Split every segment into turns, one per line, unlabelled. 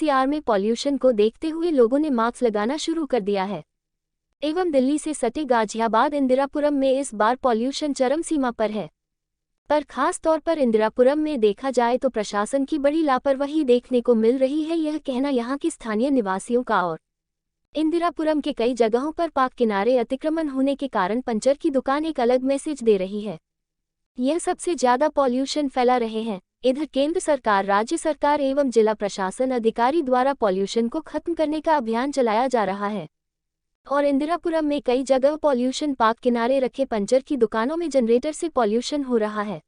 NCR में pollution को देखते हुए लोगों ने मास्क लगाना शुरू कर दिया है। एवं दिल्ली से सटे गाजियाबाद इंदिरापुरम में इस बार पॉल्यूशन चरम सीमा पर है। पर खास तौर पर इंदिरापुरम में देखा जाए तो प्रशासन की बड़ी लापरवाही देखने को मिल रही है। यह कहना यहाँ की स्थानीय निवासियों का और इंदिरापुरम के कई जगहों पर पार्क किनारे अतिक्रमण होने के कारण पंचर की दुकान एक अलग मैसेज दे रही है। यह सबसे ज्यादा पॉल्यूशन फैला रहे हैं। इधर केंद्र सरकार, राज्य सरकार एवं जिला प्रशासन अधिकारी द्वारा पॉल्यूशन को खत्म करने का अभियान चलाया जा रहा है और इंदिरापुरम में कई जगह पॉल्यूशन पार्क किनारे रखे पंचर की दुकानों में जनरेटर से पॉल्यूशन हो रहा है।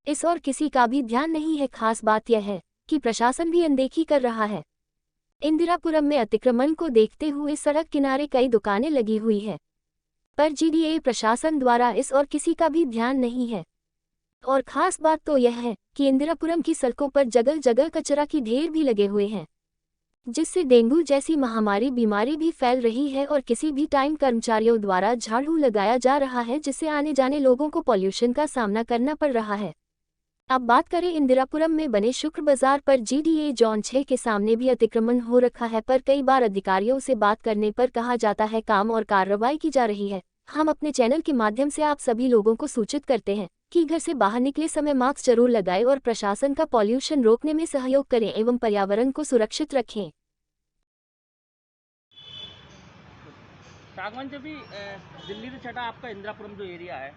इस और किसी का भी ध्यान नहीं है। खास बात यह है कि प्रशासन भी अनदेखी कर रहा है। इंदिरापुरम में अतिक्रमण को देखते हुए सड़क किनारे कई दुकानें लगी हुई है, पर जीडीए प्रशासन द्वारा इस और किसी का भी ध्यान नहीं है। और खास बात तो यह है कि इंदिरापुरम की सड़कों पर जगह जगह कचरा की ढेर भी लगे हुए हैं, जिससे डेंगू जैसी महामारी बीमारी भी फैल रही है और किसी भी टाइम कर्मचारियों द्वारा झाड़ू लगाया जा रहा है, जिससे आने जाने लोगों को पॉल्यूशन का सामना करना पड़ रहा है। अब बात करें इंदिरापुरम में बने शुक्र बाजार पर जीडीए जोन 6 के सामने भी अतिक्रमण हो रखा है, पर कई बार अधिकारियों से बात करने पर कहा जाता है काम और कार्रवाई की जा रही है। हम अपने चैनल के माध्यम से आप सभी लोगों को सूचित करते हैं कि घर से बाहर निकले समय मास्क जरूर लगाएं और प्रशासन का पॉल्यूशन रोकने में सहयोग करें एवं पर्यावरण को सुरक्षित रखें।
सागवान जब भी दिल्ली से छटा आपका इंदिरापुरम जो एरिया है,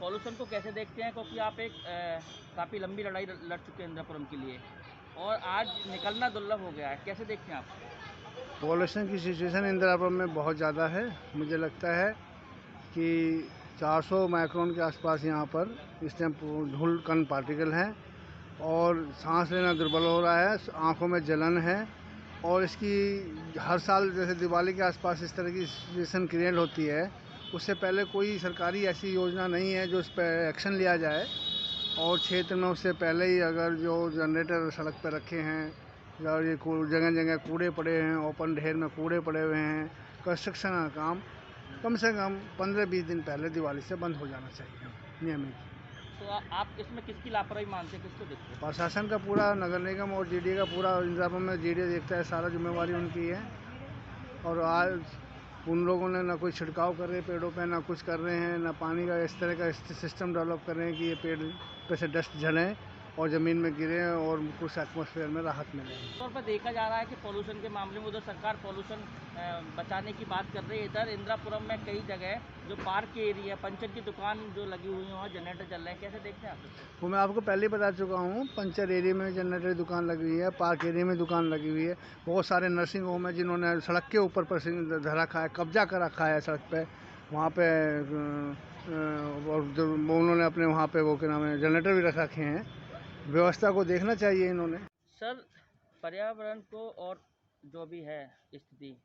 पॉल्यूशन को कैसे देखते हैं? क्योंकि आप एक काफ़ी लंबी लड़ाई लड़ चुके हैं इंदिरापुरम के लिए और आज निकलना दुर्लभ हो गया है, कैसे देखते हैं आप?
पॉल्यूशन की सिचुएशन इंदिरापुरम में बहुत ज़्यादा है। मुझे लगता है कि 400 माइक्रोन के आसपास यहाँ पर इस टाइम धूल कण पार्टिकल हैं और सांस लेना दुर्बल हो रहा है, आंखों में जलन है। और इसकी हर साल जैसे दिवाली के आसपास इस तरह की सिचुएशन क्रिएट होती है, उससे पहले कोई सरकारी ऐसी योजना नहीं है जो इस पर एक्शन लिया जाए। और क्षेत्र में उससे पहले ही अगर जो जनरेटर सड़क पर रखे हैं या ये जगह जगह कूड़े पड़े हैं, ओपन ढेर में कूड़े पड़े हुए हैं, कंस्ट्रक्शन का काम कम से कम 15-20 दिन पहले दिवाली से बंद हो जाना चाहिए नियमित।
तो आप इसमें किसकी लापरवाही मानते हैं, किसको देखते हैं?
प्रशासन का पूरा, नगर निगम और जीडीए का पूरा, इंदिरापुरम में जीडीए देखता है, सारा जिम्मेवारी उनकी है। और आज उन लोगों ने ना कोई छिड़काव कर रहे हैं पेड़ों पे, ना कुछ कर रहे हैं, ना पानी का इस तरह का सिस्टम डेवलप कर रहे हैं कि ये पेड़ पे से डस्ट झलें और ज़मीन में गिरे और कुछ एटमॉस्फेयर में राहत मिले।
तौर पर देखा जा रहा है कि पॉल्यूशन के मामले में उधर सरकार पॉल्यूशन बचाने की बात कर रही है, इधर इंदिरापुरम में कई जगह जो पार्क के एरिया, पंचर की दुकान जो लगी हुई है, वहाँ जनरेटर चल रहे हैं, कैसे देखते हैं आप?
वो मैं आपको पहले ही बता चुका हूँ, पंचर एरिया में जनरेटर की दुकान लगी हुई है, पार्क एरिया में दुकान लगी हुई है। बहुत सारे नर्सिंग होम है जिन्होंने सड़क के ऊपर पर धर रखा है, कब्जा कर रखा है सड़क पे, वहाँ पे और जो उन्होंने अपने वहाँ पे वो क्या नाम है जनरेटर भी रख रखे हैं। व्यवस्था को देखना चाहिए इन्होंने।
सर, पर्यावरण को और जो भी है स्थिति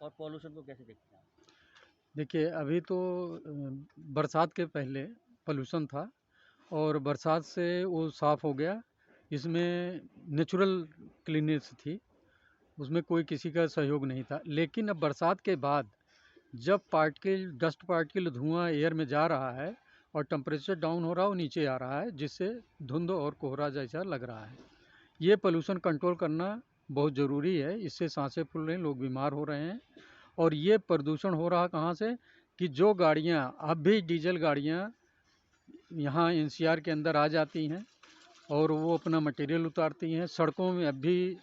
और पॉल्यूशन को कैसे देखते हैं?
देखिए, अभी तो बरसात के पहले पोल्यूशन था और बरसात से वो साफ़ हो गया। इसमें नेचुरल क्लीननेस थी, उसमें कोई किसी का सहयोग नहीं था। लेकिन अब बरसात के बाद जब डस्ट पार्टिकल धुआं एयर में जा रहा है और टेम्परेचर डाउन हो रहा है और नीचे आ रहा है, जिससे धुंध और कोहरा जैसा लग रहा है। ये पोल्यूशन कंट्रोल करना बहुत ज़रूरी है, इससे सांसें फूल रही हैं, लोग बीमार हो रहे हैं। और ये प्रदूषण हो रहा कहाँ से कि जो गाड़ियाँ अब भी डीजल गाड़ियाँ यहाँ एनसीआर के अंदर आ जाती हैं और वो अपना मटेरियल उतारती हैं। सड़कों में अब भी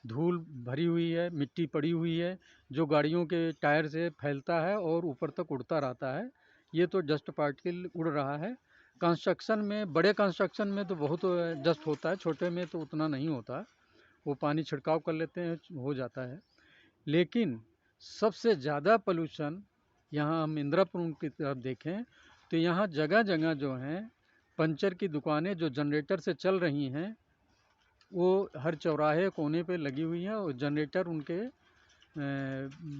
धूल भरी हुई है, मिट्टी पड़ी हुई है, जो गाड़ियों के टायर से फैलता है और ऊपर तक उड़ता रहता है। ये तो डस्ट पार्टिकल उड़ रहा है। कंस्ट्रक्शन में, बड़े कंस्ट्रक्शन में तो बहुत डस्ट होता है, छोटे में तो उतना नहीं होता, वो पानी छिड़काव कर लेते हैं, हो जाता है। लेकिन सबसे ज़्यादा पोल्यूशन यहाँ हम इंदिरापुरम की तरफ देखें तो यहाँ जगह जगह जो हैं पंचर की दुकानें जो जनरेटर से चल रही हैं, वो हर चौराहे कोने पे लगी हुई हैं और जनरेटर उनके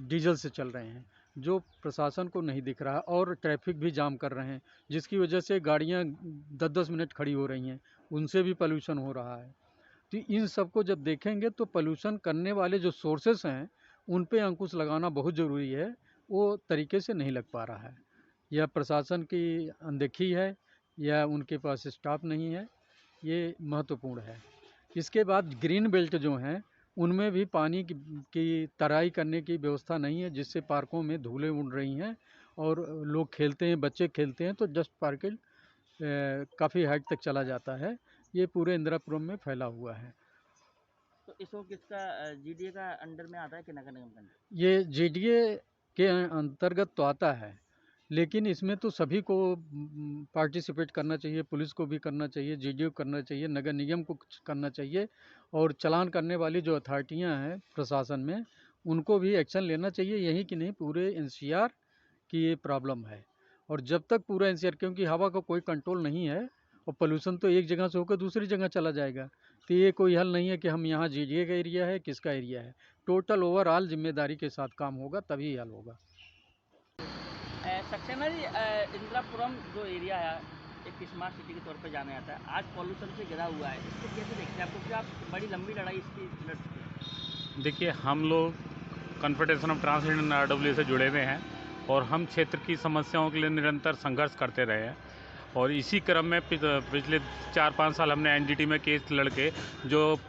डीजल से चल रहे हैं, जो प्रशासन को नहीं दिख रहा है। और ट्रैफिक भी जाम कर रहे हैं, जिसकी वजह से गाड़ियाँ 10-10 मिनट खड़ी हो रही हैं, उनसे भी पोल्यूशन हो रहा है। तो इन सब को जब देखेंगे तो पोल्यूशन करने वाले जो सोर्सेस हैं उन पे अंकुश लगाना बहुत ज़रूरी है, वो तरीके से नहीं लग पा रहा है। यह प्रशासन की अनदेखी है या उनके पास स्टाफ नहीं है, ये महत्वपूर्ण है। इसके बाद ग्रीन बेल्ट जो हैं उनमें भी पानी की तराई करने की व्यवस्था नहीं है, जिससे पार्कों में धूलें उड़ रही हैं और लोग खेलते हैं, बच्चे खेलते हैं तो डस्ट पार्टिकल काफ़ी हाइट तक चला जाता है। ये पूरे इंदिरापुरम में फैला हुआ है।
तो इसको किसका जीडीए का अंडर में आता है कि नगर निगम के अंदर?
ये जेडीए के अंतर्गत तो आता है, लेकिन इसमें तो सभी को पार्टिसिपेट करना चाहिए, पुलिस को भी करना चाहिए, जेडीए को करना चाहिए, नगर निगम को कुछ करना चाहिए और चालान करने वाली जो अथॉरिटियां हैं प्रशासन में, उनको भी एक्शन लेना चाहिए। यही कि नहीं, पूरे एनसीआर की ये प्रॉब्लम है। और जब तक पूरा एनसीआर, क्योंकि हवा का कोई कंट्रोल नहीं है और पोल्यूशन तो एक जगह से होकर दूसरी जगह चला जाएगा, तो ये कोई हल नहीं है कि हम यहाँ जेडीए का एरिया है, किसका एरिया है। टोटल ओवरऑल जिम्मेदारी के साथ काम होगा, तभी हल होगा।
सक्सेना जी, इंदिरापुरम जो एरिया है एक स्मार्ट सिटी के तौर पे जाना जाता है, आज पॉल्यूशन से घिरा हुआ है, इसको कैसे देखते हैं आप? क्योंकि आप बड़ी लंबी लड़ाई इसकी लड़ चुके हैं।
देखिए, हम लोग confederation of trans Indian RW से जुड़े हुए हैं और हम क्षेत्र की समस्याओं के लिए निरंतर संघर्ष करते रहे हैं और इसी क्रम में पिछले 4-5 साल हमने एनजीटी में केस लड़के, जो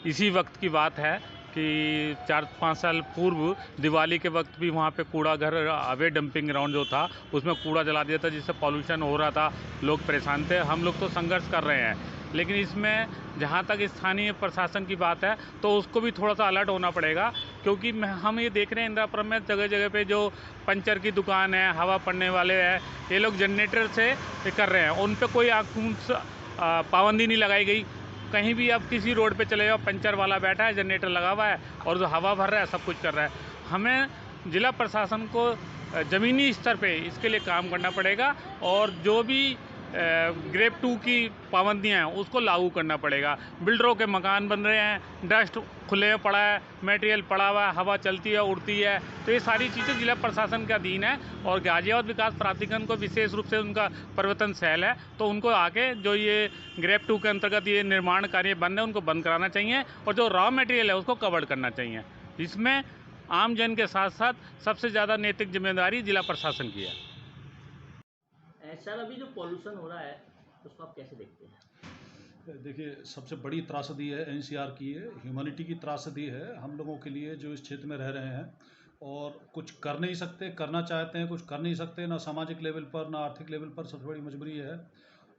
इसी वक्त की बात है कि 4-5 साल पूर्व दिवाली के वक्त भी वहाँ पे कूड़ा घर, अवे डंपिंग ग्राउंड जो था उसमें कूड़ा जला दिया था, जिससे पॉल्यूशन हो रहा था, लोग परेशान थे। हम लोग तो संघर्ष कर रहे हैं, लेकिन इसमें जहाँ तक स्थानीय प्रशासन की बात है तो उसको भी थोड़ा सा अलर्ट होना पड़ेगा, क्योंकि हम ये देख रहे हैं इंदिरापुरम में जगह जगह पे जो पंचर की दुकान है, हवा पड़ने वाले हैं, ये लोग जनरेटर से कर रहे हैं, उन पे कोई पाबंदी नहीं लगाई गई। कहीं भी आप किसी रोड पे चले जाओ, पंचर वाला बैठा है, जनरेटर लगा हुआ है और जो हवा भर रहा है, सब कुछ कर रहा है। हमें जिला प्रशासन को ज़मीनी स्तर पे इसके लिए काम करना पड़ेगा और जो भी ग्रेड 2 की पाबंदियाँ हैं उसको लागू करना पड़ेगा। बिल्डरों के मकान बन रहे हैं, डस्ट खुले में पड़ा है, मटेरियल पड़ा हुआ है, हवा चलती है, उड़ती है, तो ये सारी चीज़ें जिला प्रशासन का अधीन है और गाजियाबाद विकास प्राधिकरण को विशेष रूप से उनका परिवर्तन सेल है, तो उनको आके जो ये ग्रेड 2 के अंतर्गत ये निर्माण कार्य बंद है उनको बंद कराना चाहिए और जो रॉ मटेरियल है उसको कवर करना चाहिए। इसमें आम जन के साथ साथ सबसे ज़्यादा नैतिक जिम्मेदारी जिला प्रशासन की है।
सर, अभी जो पॉल्यूशन हो रहा है उसको आप कैसे देखते हैं?
देखिए, सबसे बड़ी त्रासदी है एनसीआर की, है ह्यूमैनिटी की त्रासदी है हम लोगों के लिए जो इस क्षेत्र में रह रहे हैं और कुछ कर नहीं सकते, करना चाहते हैं कुछ कर नहीं सकते, ना सामाजिक लेवल पर ना आर्थिक लेवल पर। सबसे बड़ी मजबूरी है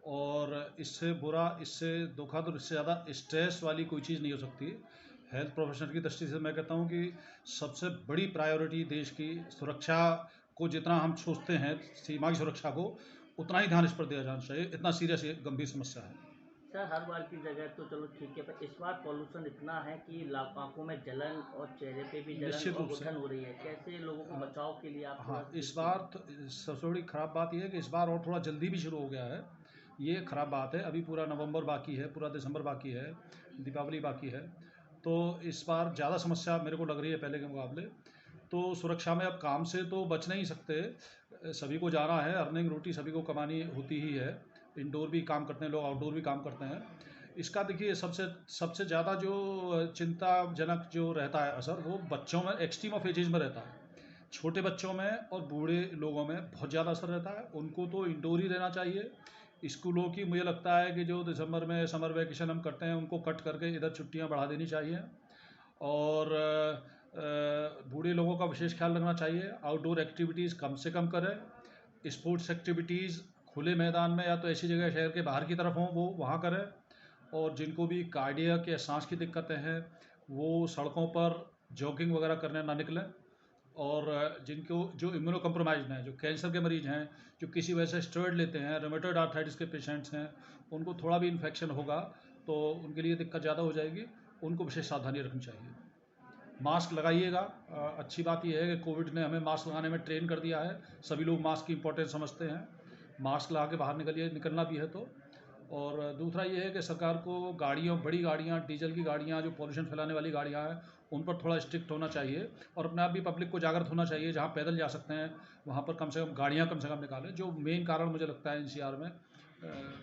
और इससे बुरा, इससे धोखाधड़ी, इससे ज़्यादा स्ट्रेस वाली कोई चीज़ नहीं हो सकती। हेल्थ प्रोफेशनल की दृष्टि से मैं कहता हूँ कि सबसे बड़ी प्रायोरिटी देश की सुरक्षा को, जितना हम सोचते हैं सीमा की सुरक्षा को, उतना ही ध्यान इस पर दिया जाना चाहिए। इतना सीरियस ये गंभीर समस्या है।
सर, हर बार की जगह तो चलो ठीक है, पर इस बार पॉल्यूशन इतना है कि आंखों में जलन और चेहरे पे भी जलन
निश्चित
और
रूप से।
घुटन हो रही है। कैसे लोगों को बचाव के लिए आप
हाँ, इस बार तो सबसे बड़ी ख़राब बात यह है कि इस बार और थोड़ा जल्दी भी शुरू हो गया है। ये ख़राब बात है। अभी पूरा नवंबर बाकी है, पूरा दिसंबर बाकी है, दीपावली बाकी है, तो इस बार ज़्यादा समस्या मेरे को लग रही है पहले के मुकाबले। तो सुरक्षा में अब काम से तो बच नहीं सकते, सभी को जाना है, अर्निंग रोटी सभी को कमानी होती ही है। इंडोर भी काम करते हैं लोग, आउटडोर भी काम करते हैं। इसका देखिए सबसे ज़्यादा जो चिंताजनक जो रहता है असर, वो बच्चों में, एक्सट्रीम ऑफ एजेज में रहता है। छोटे बच्चों में और बूढ़े लोगों में बहुत ज़्यादा असर रहता है। उनको तो इंडोर ही रहना चाहिए। स्कूलों की मुझे लगता है कि जो दिसंबर में समर वैकेशन हम करते हैं उनको कट करके इधर छुट्टियां बढ़ा देनी चाहिए और बूढ़े लोगों का विशेष ख्याल रखना चाहिए। आउटडोर एक्टिविटीज़ कम से कम करें। स्पोर्ट्स एक्टिविटीज़ खुले मैदान में या तो ऐसी जगह शहर के बाहर की तरफ हों वो वहाँ करें। और जिनको भी कार्डियक या सांस की दिक्कतें हैं वो सड़कों पर जॉगिंग वगैरह करने ना निकलें। और जिनको जो इम्यूनो कम्प्रोमाइज्ड हैं, जो कैंसर के मरीज़ हैं, जो किसी वजह से स्टेरॉइड लेते हैं, रूमेटॉइड आर्थराइटिस के पेशेंट्स हैं, उनको थोड़ा भी इन्फेक्शन होगा तो उनके लिए दिक्कत ज़्यादा हो जाएगी। उनको विशेष सावधानी रखनी चाहिए। मास्क लगाइएगा। अच्छी बात यह है कि कोविड ने हमें मास्क लगाने में ट्रेन कर दिया है। सभी लोग मास्क की इंपॉर्टेंस समझते हैं। मास्क लगा के बाहर निकलना भी है तो। और दूसरा ये है कि सरकार को बड़ी गाड़ियाँ, डीजल की गाड़ियाँ, जो पॉल्यूशन फैलाने वाली गाड़ियाँ हैं, उन पर थोड़ा स्ट्रिक्ट होना चाहिए और अपने आप भी पब्लिक को जागरूक होना चाहिए। जहाँ पैदल जा सकते हैं वहाँ पर कम से कम गाड़ियाँ कम से कम निकालें, जो मेन कारण मुझे लगता है एनसीआर में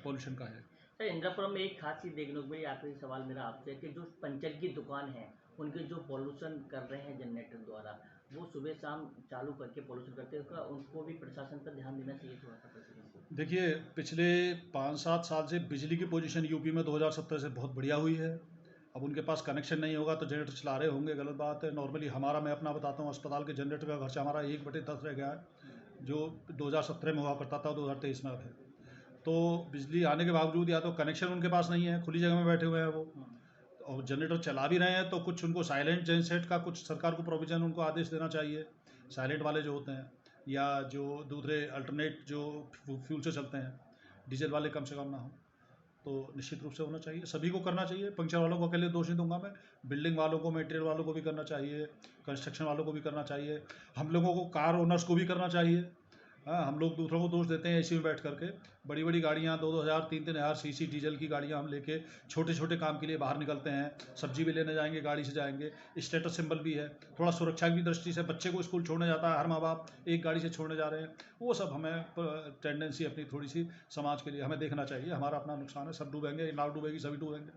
पॉल्यूशन का है।
सर, इंदिरापुरम में एक खास चीज़ देखने को मिली, आखिरी सवाल मेरा आपसे, कि जो पंचर की दुकान है उनके जो पॉल्यूशन कर रहे हैं जनरेटर द्वारा, वो सुबह शाम चालू करके पॉल्यूशन करते हैं, उनको भी प्रशासन पर ध्यान देना चाहिए थोड़ा सा प्रशासन को।
देखिए, पिछले 5-7 साल से बिजली की पोजीशन यूपी में 2017 से बहुत बढ़िया हुई है। अब उनके पास कनेक्शन नहीं होगा तो जनरेटर चला रहे होंगे, गलत बात है। नॉर्मली हमारा, मैं अपना बताता हूँ, अस्पताल के जनरेटर का खर्चा हमारा 1/10 रह गया है, जो 2017 में हुआ करता था, 2023 में अब है। तो बिजली आने के बावजूद या तो कनेक्शन उनके पास नहीं है, खुली जगह में बैठे हुए हैं वो, और जनरेटर चला भी रहे हैं तो कुछ उनको साइलेंट जनसेट का कुछ सरकार को प्रोविज़न, उनको आदेश देना चाहिए, साइलेंट वाले जो होते हैं, या जो दूसरे अल्टरनेट जो फ्यूल से चलते हैं, डीजल वाले कम से कम ना हो, तो निश्चित रूप से होना चाहिए। सभी को करना चाहिए, पंक्चर वालों को अकेले दोष नहीं दूंगा मैं, बिल्डिंग वालों को, मटेरियल वालों को भी करना चाहिए, कंस्ट्रक्शन वालों को भी करना चाहिए, हम लोगों को, कार ओनर्स को भी करना चाहिए। हाँ, हम लोग दूसरों को दोष देते हैं एसी में बैठ करके। बड़ी बड़ी गाड़ियाँ 2-2 हज़ार 3-3 हज़ार सीसी डीजल की गाड़ियाँ हम लेके छोटे छोटे काम के लिए बाहर निकलते हैं, सब्जी भी लेने जाएंगे, गाड़ी से जाएंगे, स्टेटस सिंबल भी है, थोड़ा सुरक्षा की दृष्टि से बच्चे को स्कूल छोड़ने जाता है हर माँ बाप, एक गाड़ी से छोड़ने जा रहे हैं, वो सब हमें टेंडेंसी अपनी थोड़ी सी समाज के लिए हमें देखना चाहिए। हमारा अपना नुकसान है, सब डूबेंगे, नाव डूबेगी, सभी डूबेंगे।